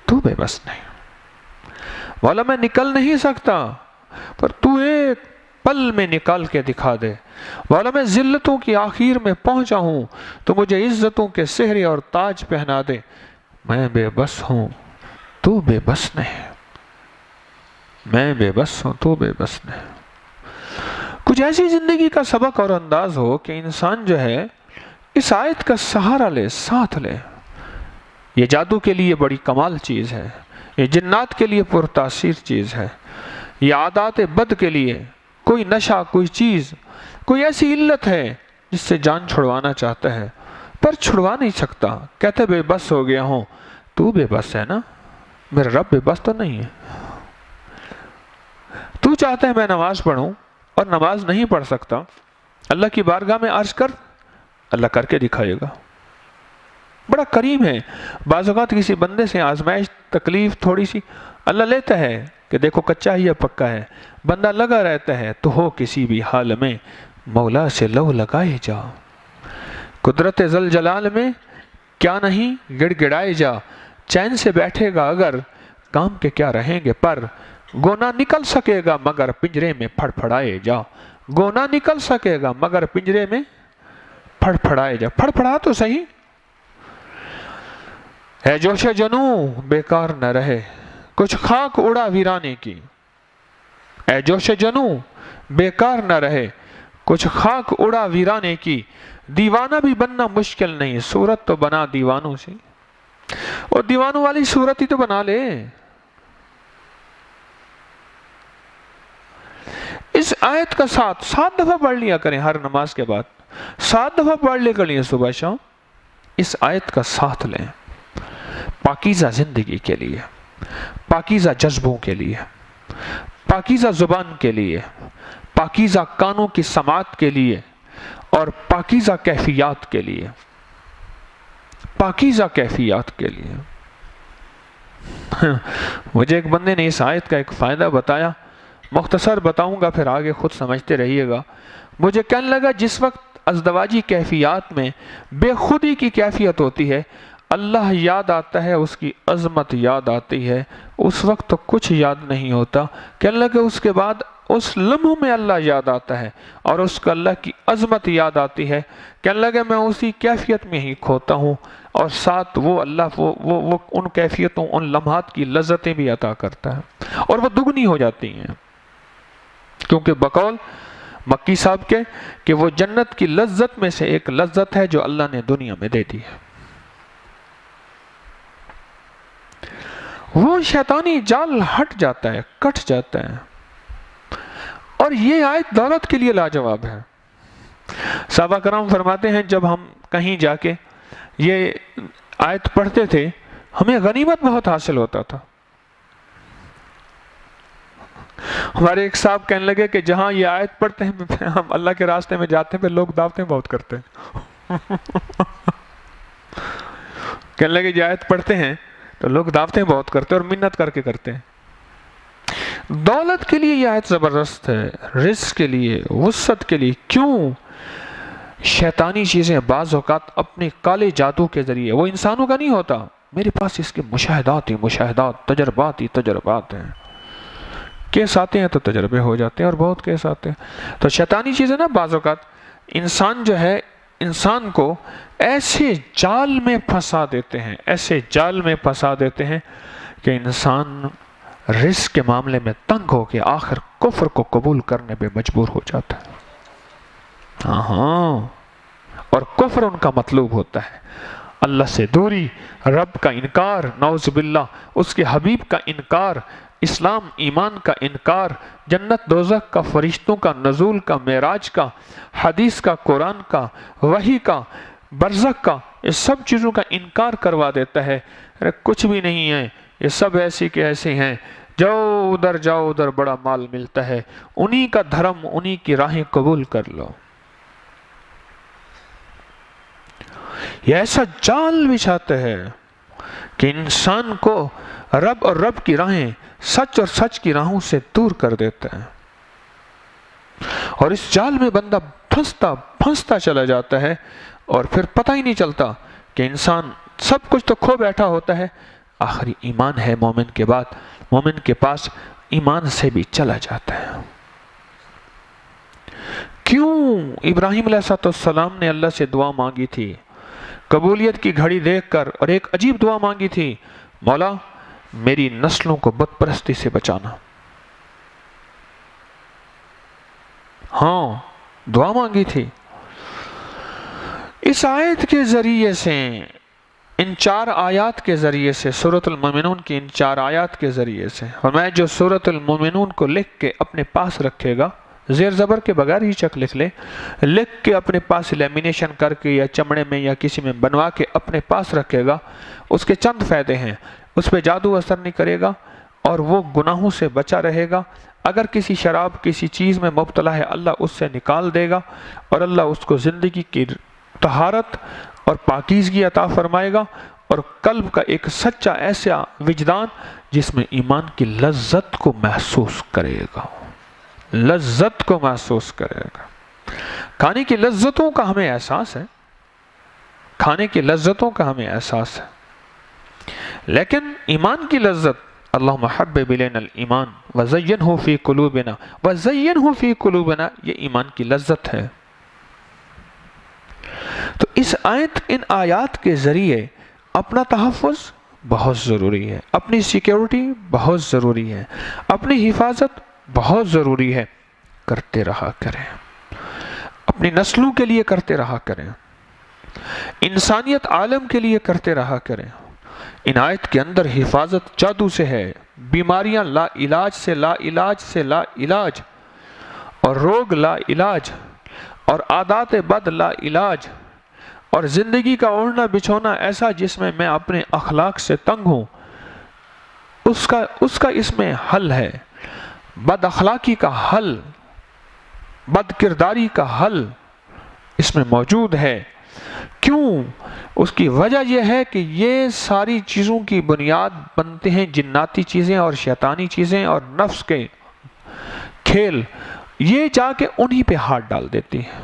تو بے بس نہیں. مولا میں نکل نہیں سکتا پر تو ایک پل میں نکال کے دکھا دے. مولا میں ذلتوں کی آخر میں پہنچا ہوں تو مجھے عزتوں کے سہرے اور تاج پہنا دے. میں بے بس ہوں، تو بے بس نہیں. میں بے بس ہوں، تو بے بس نہیں. کچھ ایسی زندگی کا سبق اور انداز ہو کہ انسان جو ہے اس آیت کا سہارا لے، ساتھ لے. یہ جادو کے لیے بڑی کمال چیز ہے، یہ جنات کے لیے پرتاثیر چیز ہے. یہ عادات بد کے لیے کوئی نشہ، کوئی چیز، کوئی ایسی علت ہے جس سے جان چھڑوانا چاہتا ہے پر چھڑوا نہیں سکتا. کہتے بے بس ہو گیا ہوں. تو بے بس ہے نا، میرا رب بے بس تو نہیں ہے. تو چاہتا ہے میں نماز پڑھوں اور نماز نہیں پڑھ سکتا، اللہ کی بارگاہ میں عرض کر، اللہ کر کے دکھائے گا. بڑا کریم ہے. بعض اوقات کسی بندے سے آزمائش، تکلیف تھوڑی سی اللہ لیتا ہے کہ دیکھو کچا ہی یا پکا ہے. بندہ لگا رہتا ہے تو ہو کسی بھی حال میں مولا سے لو لگائے جا. قدرت ذل جلال میں کیا نہیں گڑ گڑائے جا. چین سے بیٹھے گا اگر کام کے کیا رہیں گے پر گونا نکل سکے گا مگر پنجرے میں پھڑ پھڑائے جا. گونا نکل سکے گا مگر پنجرے میں پھڑ پھڑائے جا. پھڑ پھڑا تو صحیح. ہے جوش جنوں بیکار نہ رہے کچھ خاک اڑا ویرانے کی. اے جوش جنوں بیکار نہ رہے کچھ خاک اڑا ویرانے کی. دیوانہ بھی بننا مشکل نہیں، صورت تو بنا دیوانوں سے. اور دیوانوں والی صورت ہی تو بنا لے. اس آیت کا 7 دفعہ پڑھ لیا کریں ہر نماز کے بعد. 7 دفعہ پڑھ لے کر لیں صبح شام. اس آیت کا ساتھ لیں پاکیزہ زندگی کے لیے، پاکیزہ جذبوں کے لیے، پاکیزہ زبان کے لیے، پاکیزہ کانوں کی سماعت کے لیے اور پاکیزہ کیفیات کے لیے. پاکیزہ کیفیات کے لیے. مجھے ایک بندے نے اس آیت کا ایک فائدہ بتایا، مختصر بتاؤں گا پھر آگے خود سمجھتے رہیے گا. مجھے کہنے لگا جس وقت ازدواجی کیفیات میں بے خودی کی کیفیت ہوتی ہے، اللہ یاد آتا ہے، اس کی عظمت یاد آتی ہے، اس وقت تو کچھ یاد نہیں ہوتا. کہنے لگے اس کے بعد اس لمحوں میں اللہ یاد آتا ہے اور اس کو اللہ کی عظمت یاد آتی ہے. کہنے لگے میں اسی کیفیت میں ہی کھوتا ہوں اور ساتھ وہ اللہ وہ ان کیفیتوں، ان لمحات کی لذتیں بھی عطا کرتا ہے اور وہ دگنی ہو جاتی ہیں. کیونکہ بقول مکی صاحب کے کہ وہ جنت کی لذت میں سے ایک لذت ہے جو اللہ نے دنیا میں دے دی ہے. وہ شیطانی جال ہٹ جاتا ہے، کٹ جاتا ہے. اور یہ آیت دولت کے لیے لاجواب ہے. صحابہ کرام فرماتے ہیں جب ہم کہیں جا کے یہ آیت پڑھتے تھے ہمیں غنیمت بہت حاصل ہوتا تھا. ہمارے ایک صاحب کہنے لگے کہ جہاں یہ آیت پڑھتے ہیں ہم اللہ کے راستے میں جاتے ہیں پھر لوگ دعوتیں بہت کرتے ہیں. کہنے لگے یہ آیت پڑھتے ہیں تو لوگ دعوتیں بہت کرتے ہیں اور منت کر کے کرتے ہیں. دولت کے لیے یہ آیت زبردست ہے، رزق کے لیے، وسعت کے لیے. کیوں؟ شیطانی چیزیں بعض اوقات اپنے کالے جادو کے ذریعے، وہ انسانوں کا نہیں ہوتا، میرے پاس اس کے مشاہدات ہی مشاہدات، تجربات ہی تجربات ہیں. کیس آتے ہیں تو تجربے ہو جاتے ہیں اور بہت کیس آتے ہیں. تو شیطانی چیزیں نا بعض اوقات انسان جو ہے انسان کو ایسے جال میں پھنسا دیتے ہیں، ایسے جال میں پھنسا دیتے ہیں کہ انسان رزق کے معاملے میں تنگ ہو کے آخر کفر کو قبول کرنے پہ مجبور ہو جاتا ہے. ہاں اور کفر ان کا مطلوب ہوتا ہے. اللہ سے دوری، رب کا انکار، نعوذ باللہ، اس کے حبیب کا انکار، اسلام ایمان کا انکار، جنت دوزخ کا، فرشتوں کا، نزول کا، معراج کا، حدیث کا، قرآن کا، وحی کا، برزخ کا، یہ سب چیزوں کا انکار کروا دیتا ہے۔ کچھ بھی نہیں ہے، یہ سب ایسی کے ایسے ہیں، جاؤ ادھر بڑا مال ملتا ہے، انہی کا دھرم، انہی کی راہیں قبول کر لو۔ یہ ایسا جال بچھاتا ہے کہ انسان کو رب اور رب کی راہیں، سچ اور سچ کی راہوں سے دور کر دیتا ہے، اور اس جال میں بندہ پھنستا چلا جاتا ہے، اور پھر پتہ ہی نہیں چلتا کہ انسان سب کچھ تو کھو بیٹھا ہوتا ہے، آخری ایمان ہے مومن کے بعد، مومن کے پاس ایمان سے بھی چلا جاتا ہے۔ کیوں ابراہیم علیہ السلام نے اللہ سے دعا مانگی تھی، قبولیت کی گھڑی دیکھ کر، اور ایک عجیب دعا مانگی تھی، مولا میری نسلوں کو بت پرستی سے بچانا۔ ہاں دعا مانگی تھی۔ اس آیت کے ذریعے سے، ان 4 آیات کے ذریعے سے، سورۃ المومنون کی ان 4 آیات کے ذریعے سے، اور میں جو سورۃ المومنون کو لکھ کے اپنے پاس رکھے گا، زیر زبر کے بغیر ہی چک لکھ لے، لکھ کے اپنے پاس لیمینیشن کر کے یا چمڑے میں یا کسی میں بنوا کے اپنے پاس رکھے گا، اس کے چند فائدے ہیں۔ اس پہ جادو اثر نہیں کرے گا، اور وہ گناہوں سے بچا رہے گا۔ اگر کسی شراب کسی چیز میں مبتلا ہے، اللہ اس سے نکال دے گا، اور اللہ اس کو زندگی کی طہارت اور پاکیزگی عطا فرمائے گا، اور قلب کا ایک سچا ایسا وجدان جس میں ایمان کی لذت کو محسوس کرے گا، لذت کو محسوس کرے گا۔ کھانے کی لذتوں کا ہمیں احساس ہے، کھانے کی لذتوں کا ہمیں احساس ہے، لیکن ایمان کی لذت، اللہم حبب الینا الایمان وزینہ فی قلوبنا وزینہ فی قلوبنا، یہ ایمان کی لذت ہے۔ تو اس آیت، ان آیات کے ذریعے اپنا تحفظ بہت ضروری ہے، اپنی سیکیورٹی بہت ضروری ہے، اپنی حفاظت بہت ضروری ہے، کرتے رہا کریں، اپنی نسلوں کے لیے کرتے رہا کریں، انسانیت عالم کے لیے کرتے رہا کریں۔ ان آیت کے اندر حفاظت جادو سے ہے، بیماریاں لا علاج سے، لا علاج سے لا علاج، اور روگ لا علاج، اور عادات بد لا علاج، اور زندگی کا اوڑھنا بچھونا ایسا جس میں میں اپنے اخلاق سے تنگ ہوں، اس کا اس میں حل ہے، بد اخلاقی کا حل، بد کرداری کا حل اس میں موجود ہے۔ کیوں؟ اس کی وجہ یہ ہے کہ یہ ساری چیزوں کی بنیاد بنتے ہیں جناتی چیزیں اور شیطانی چیزیں اور نفس کے کھیل، یہ جا کے انہی پہ ہاتھ ڈال دیتی ہیں،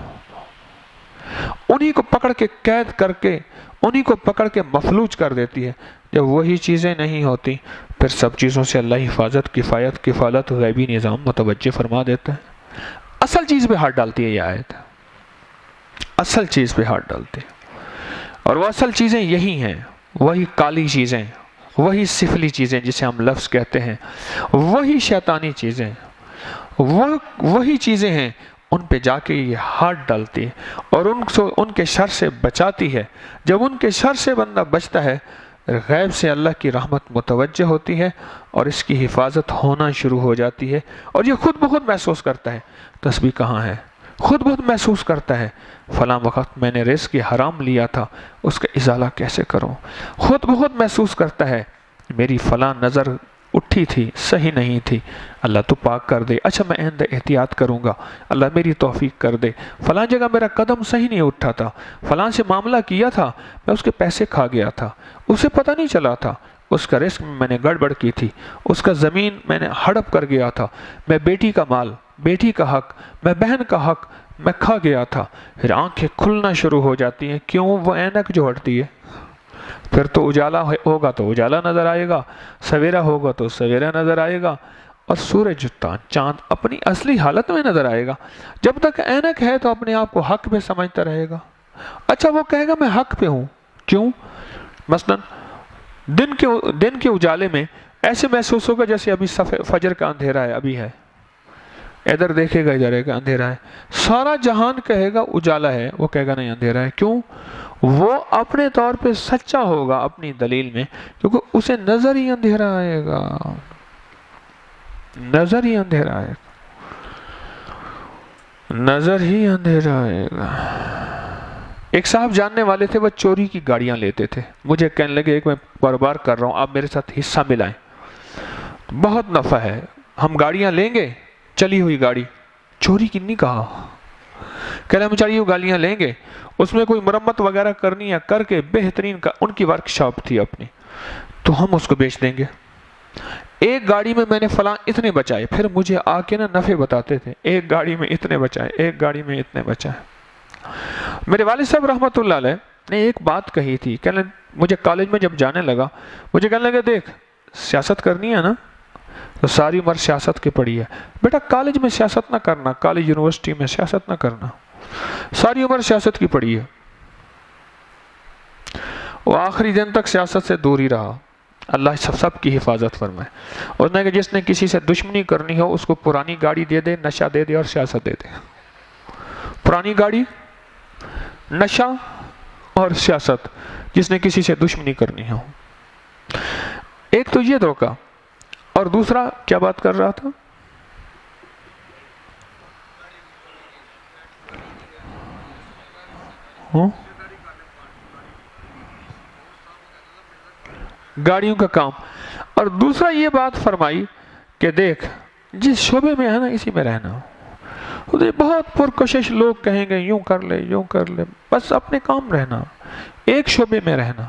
انہی کو پکڑ کے قید کر کے، انہی کو پکڑ کے مفلوج کر دیتی ہے۔ جب وہی چیزیں نہیں ہوتی، پھر سب چیزوں سے اللہ حفاظت، کفایت، کفالت، غیبی نظام متوجہ فرما دیتا ہے۔ اصل چیز پہ ہاتھ ڈالتی ہے یہ آیت، اصل چیز پہ ہاتھ ڈالتی ہے، اور وہ اصل چیزیں یہی ہیں، وہی کالی چیزیں، وہی سفلی چیزیں جسے ہم لفظ کہتے ہیں، وہی شیطانی چیزیں، وہی چیزیں ہیں، ان پہ جا کے یہ ہاتھ ڈالتی ہے اور ان کے شر سے بچاتی ہے۔ جب ان کے شر سے بندہ بچتا ہے، غیب سے اللہ کی رحمت متوجہ ہوتی ہے اور اس کی حفاظت ہونا شروع ہو جاتی ہے، اور یہ خود بخود محسوس کرتا ہے تسبیح کہاں ہے، خود بہت محسوس کرتا ہے فلاں وقت میں نے رزق حرام لیا تھا، اس کا ازالہ کیسے کروں، خود بہت محسوس کرتا ہے میری فلاں نظر اٹھی تھی، صحیح نہیں تھی، اللہ تو پاک کر دے، اچھا میں آئندہ احتیاط کروں گا، اللہ میری توفیق کر دے، فلاں جگہ میرا قدم صحیح نہیں اٹھا تھا، فلاں سے معاملہ کیا تھا، میں اس کے پیسے کھا گیا تھا، اسے پتہ نہیں چلا تھا، اس کا رزق میں نے گڑبڑ کی تھی، اس کا زمین میں نے ہڑپ کر گیا تھا، میں بیٹی کا مال، بیٹی کا حق، میں بہن کا حق میں کھا گیا تھا۔ پھر آنکھیں کھلنا شروع ہو جاتی ہیں، کیوں؟ وہ اینک جو ہٹتی ہے، پھر تو اجالا ہوگا تو اجالا نظر آئے گا، سویرا ہوگا تو سویرا نظر آئے گا، اور سورج چاند اپنی اصلی حالت میں نظر آئے گا۔ جب تک اینک ہے تو اپنے آپ کو حق پہ سمجھتا رہے گا۔ اچھا وہ کہے گا میں حق پہ ہوں، کیوں؟ مثلا دن کے اجالے میں ایسے محسوس ہوگا جیسے ابھی فجر کا اندھیرا ہے، ابھی ہے، ادھر دیکھے گا ادھر ہے اندھیرا ہے، سارا جہان کہے گا اجالا ہے، وہ کہے گا نہیں اندھیرا ہے، کیوں؟ وہ اپنے طور پہ سچا ہوگا اپنی دلیل میں، کیونکہ اسے نظر ہی اندھیرا آئے گا، نظر ہی اندھیرا آئے گا، نظر ہی اندھیرا آئے گا۔ ایک صاحب جاننے والے تھے، وہ چوری کی گاڑیاں لیتے تھے، مجھے کہنے لگے ایک میں کاروبار کر رہا ہوں، آپ میرے ساتھ حصہ ملائیں، بہت نفع ہے، ہم گاڑیاں لیں گے، چلی ہوئی گاڑی، چوری کی نہیں کہا، کہہ رہے ہم چلی ہوئی گاڑیاں لیں گے، اس میں کوئی مرمت وغیرہ کرنی ہے کر کے بہترین کا، ان کی ورک شاپ تھی اپنی، تو ہم اس کو بیچ دیں گے، ایک گاڑی میں میں نے فلاں اتنے بچائے، پھر مجھے آ کے نا نفع بتاتے تھے، ایک گاڑی میں اتنے بچائے، ایک گاڑی میں اتنے بچائے۔ میرے والد صاحب رحمۃ اللہ علیہ نے ایک بات کہی تھی، کہنے مجھے کالج میں جب جانے لگا، مجھے کہنے لگا دیکھ سیاست کرنی ہے نا تو ساری عمر سیاست کی پڑھی ہے، بیٹا کالج میں سیاست نہ کرنا، کالج یونیورسٹی میں سیاست نہ کرنا، ساری عمر سیاست کی پڑھی ہے۔ وہ آخری دن تک سیاست سے دور ہی رہا، اللہ سب کی حفاظت فرمائے۔ اس نے کہ جس نے کسی سے دشمنی کرنی ہو اس کو پرانی گاڑی دے دے، نشہ دے دے اور سیاست دے دے، پرانی گاڑی، نشہ اور سیاست، جس نے کسی سے دشمنی کرنی ہو۔ ایک تو یہ دھوکہ، اور دوسرا کیا بات کر رہا تھا؟ گاڑیوں کا کام، اور دوسرا یہ بات فرمائی کہ دیکھ جس شعبے میں ہے نا اسی میں رہنا، بہت پرکشش لوگ کہیں گے یوں کر لے یوں کر لے، بس اپنے کام رہنا، ایک شعبے میں رہنا،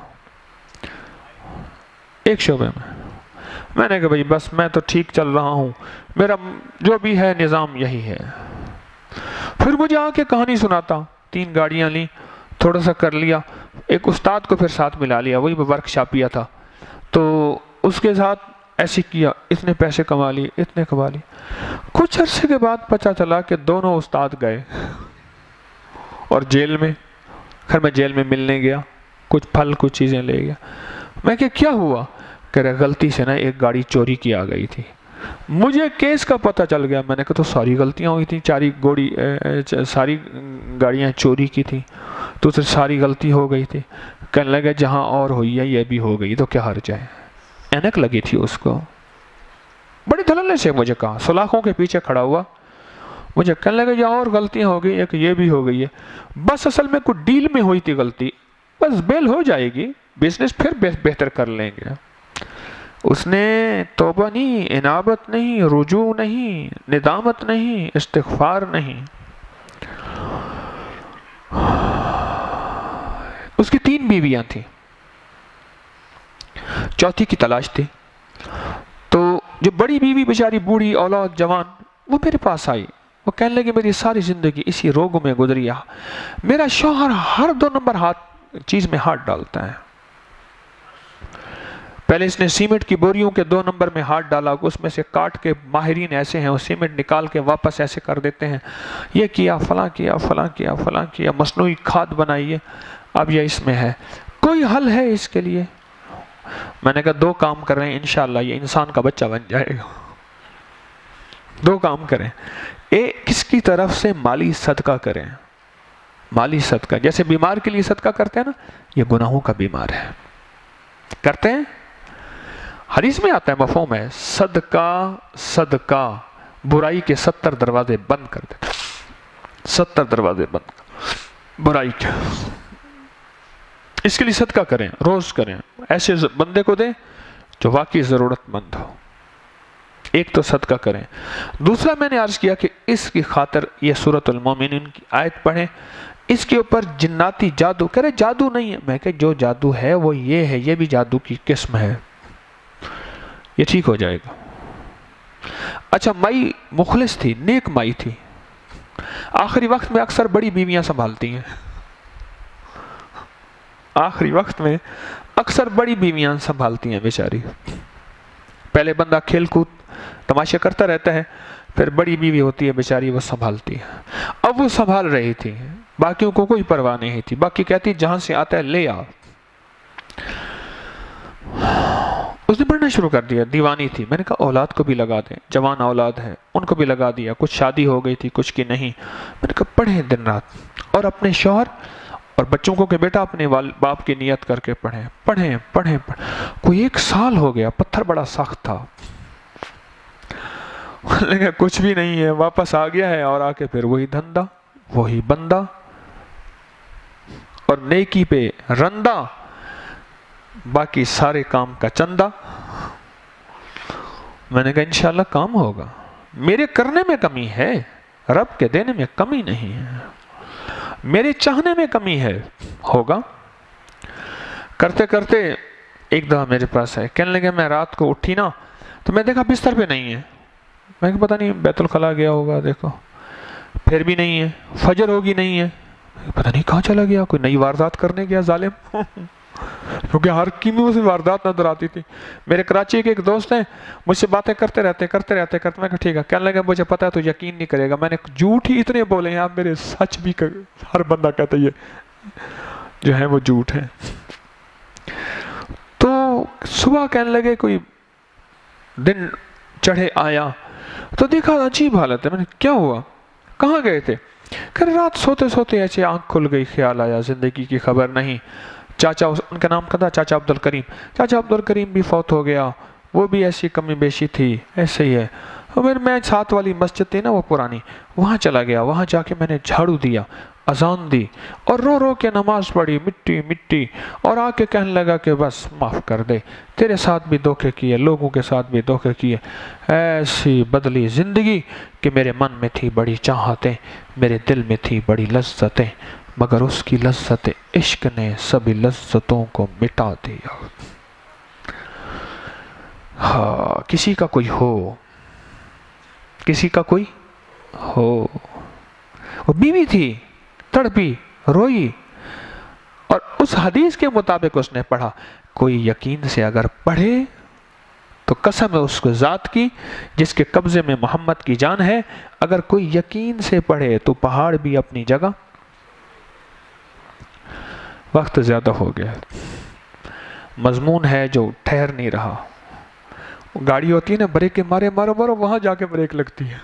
ایک شعبے میں۔ میں نے کہا بھائی بس میں تو ٹھیک چل رہا ہوں، میرا جو بھی ہے نظام یہی ہے۔ پھر مجھے آ کے کہانی سناتا، 3 گاڑیاں لیں، تھوڑا سا کر لیا، ایک استاد کو پھر ساتھ ملا لیا، وہی ورک شاپیا تھا، تو اس کے ساتھ ایسے کیا، اتنے پیسے کما لیے، اتنے کما لیے۔ کچھ عرصے کے بعد پتہ چلا کہ دونوں استاد گئے اور جیل میں، پھر میں جیل میں ملنے گیا، کچھ پھل کچھ چیزیں لے گیا۔ میں کہ کیا ہوا؟ کہہ رہے غلطی سے نا ایک گاڑی چوری کی آ گئی تھی، مجھے کیس کا پتہ چل گیا، میں نے کہا تو ساری غلطیاں ہوئی تھیں، ساری گاڑیاں چوری کی تھیں تو اسے ساری غلطی ہو گئی تھی۔ کہنے لگا جہاں اور ہوئی ہے یہ بھی ہو گئی تو کیا حرج ہے، اینک لگی تھی اس کو، بڑی دھڑلے سے مجھے کہا، سلاخوں کے پیچھے کھڑا ہوا، مجھے کہنے لگا یہ اور غلطیاں ہو گئی، ایک یہ بھی ہو گئی ہے، بس اصل میں کوئی ڈیل میں ہوئی تھی غلطی، بس بیل ہو جائے گی، بزنس پھر بہتر کر لیں گے۔ اس نے توبہ نہیں، انابت نہیں، رجوع نہیں، ندامت نہیں، استغفار نہیں۔ اس کی 3 بیویاں تھیں، چوتھی کی تلاش تھی، تو جو بڑی بیوی بیچاری بوڑھی اولاد جوان، وہ میرے پاس آئی، وہ کہنے لگی میری ساری زندگی اسی روگ میں گزری ہے، میرا شوہر ہر 2 نمبر چیز میں ہاتھ ڈالتا ہے، پہلے اس نے سیمنٹ کی بوریوں کے 2 نمبر میں ہاتھ ڈالا، اس میں سے کاٹ کے، ماہرین ایسے ہیں وہ سیمنٹ نکال کے واپس ایسے کر دیتے ہیں، یہ کیا فلاں کیا فلاں کیا فلاں کیا، مصنوعی کھاد بنائیے، اب یہ اس میں ہے، کوئی حل ہے اس کے لیے؟ میں نے کہا 2 کام کر رہے ہیں، انشاءاللہ یہ انسان کا بچہ بن جائے گا، 2 کام کریں، کس کی طرف سے مالی صدقہ کریں، مالی صدقہ، جیسے بیمار کے لیے صدقہ کرتے ہیں نا، یہ گناہوں کا بیمار ہے، کرتے ہیں، حدیث میں آتا ہے، مفہوم ہے، صدقہ برائی کے 70 دروازے بند کر دیتا، 70 دروازے بند کر برائی کے، اس کے لیے صدقہ کریں، روز کریں، ایسے بندے کو دیں جو واقعی ضرورت مند ہو، ایک تو صدقہ کریں، دوسرا میں نے عرض کیا کہ اس کی خاطر یہ سورۃ المومنین کی آیت پڑھیں، اس کے اوپر جناتی جادو، کہہ رہے جادو نہیں ہے، میں کہ جو جادو ہے وہ یہ ہے، یہ بھی جادو کی قسم ہے، یہ ٹھیک ہو جائے گا۔ اچھا مائی مخلص تھی، نیک مائی تھی، آخری وقت میں اکثر بڑی بیویاں سنبھالتی ہیں، آخری وقت میں اکثر بڑی بیویاں سنبھالتی ہیں بیچاری، پہلے بندہ کھیل کود تماشے کرتا رہتا ہے، پھر بڑی بیوی ہوتی ہے بیچاری وہ سنبھالتی ہے، اب وہ سنبھال رہی تھی، باقیوں کو کوئی پرواہ نہیں تھی، باقی کہتی جہاں سے آتا ہے لے آ، اس نے پڑھنا شروع کر دیا، دیوانی تھی، میں نے کہا اولاد کو بھی لگا دیں، جوان اولاد ہے ان کو بھی لگا دیا، کچھ شادی ہو گئی تھی کچھ کی نہیں، میں نے کہا پڑھیں دن رات، اور اپنے شوہر اور بچوں کو کہ بیٹا اپنے باپ کی نیت کر کے پڑھیں پڑھیں پڑھیں پڑھیں۔ کوئی 1 سال ہو گیا، پتھر بڑا سخت تھا، لیکن کچھ بھی نہیں ہے، واپس آ گیا ہے، اور آ کے پھر وہی دھندا، وہی بندہ، اور نیکی پہ رندہ، باقی سارے کام کا چندہ۔ میں نے کہا انشاءاللہ کام ہوگا، میرے کرنے میں کمی ہے، رب کے دینے میں کمی نہیں ہے، میرے چاہنے میں کمی ہے، ہوگا۔ کرتے کرتے ایک دفعہ میرے پاس ہے، کہنے لگے میں رات کو اٹھی نا تو میں دیکھا بستر پہ نہیں ہے، میں کہ پتہ نہیں بیت الخلا گیا ہوگا، دیکھو پھر بھی نہیں ہے، فجر ہوگی نہیں ہے، پتہ نہیں کہاں چلا گیا، کوئی نئی واردات کرنے گیا ظالم کیونکہ ہر کیمیوں سے واردات نظر آتی تھی۔ میرے کراچی کے ایک دوست ہیں، مجھ سے باتیں کرتے رہتے میں کہا ٹھیک ہے، کہنے لگا مجھے پتا ہے تو یقین نہیں کرے گا، میں نے جھوٹ ہی اتنے بولے ہیں، میرے سچ بھی ہر بندہ کہتا ہے یہ جو ہے وہ جھوٹ ہے۔ تو صبح کہنے لگے کوئی دن چڑھے آیا تو دیکھا عجیب حالت ہے، میں نے کیا ہوا، کہاں گئے تھے؟ کہ رات سوتے سوتے ایسے آنکھ کھل گئی، خیال آیا زندگی کی خبر نہیں، چاچا، ان کا نام تھا چاچا عبدالکریم، چاچا عبدالکریم بھی فوت ہو گیا، وہ بھی ایسی کمی بیشی تھی، ایسے ہی ہے۔ پھر میں ساتھ والی مسجد تھی نا وہ پرانی، وہاں چلا گیا، وہاں جا کے میں نے جھاڑو دیا، اذان دی، اور رو رو کے نماز پڑھی، مٹی مٹی، اور آ کے کہنے لگا کہ بس معاف کر دے، تیرے ساتھ بھی دھوکے کیے، لوگوں کے ساتھ بھی دھوکے کیے، ایسی بدلی زندگی کہ میرے من میں تھی بڑی چاہتیں، میرے دل میں تھی بڑی لذتیں، مگر اس کی لذت عشق نے سبھی لذتوں کو مٹا دیا۔ ہاں، کسی کا کوئی ہو، کسی کا کوئی ہو۔ وہ بیوی تھی، تڑپی، روئی، اور اس حدیث کے مطابق اس نے پڑھا، کوئی یقین سے اگر پڑھے تو قسم ہے اس کو ذات کی جس کے قبضے میں محمد کی جان ہے، اگر کوئی یقین سے پڑھے تو پہاڑ بھی اپنی جگہ۔ وقت زیادہ ہو گیا، مضمون ہے جو ٹھہر نہیں رہا۔ گاڑی ہوتی ہے نا، بریک کے مارے مارو مارو، وہاں جا کے بریک لگتی ہے۔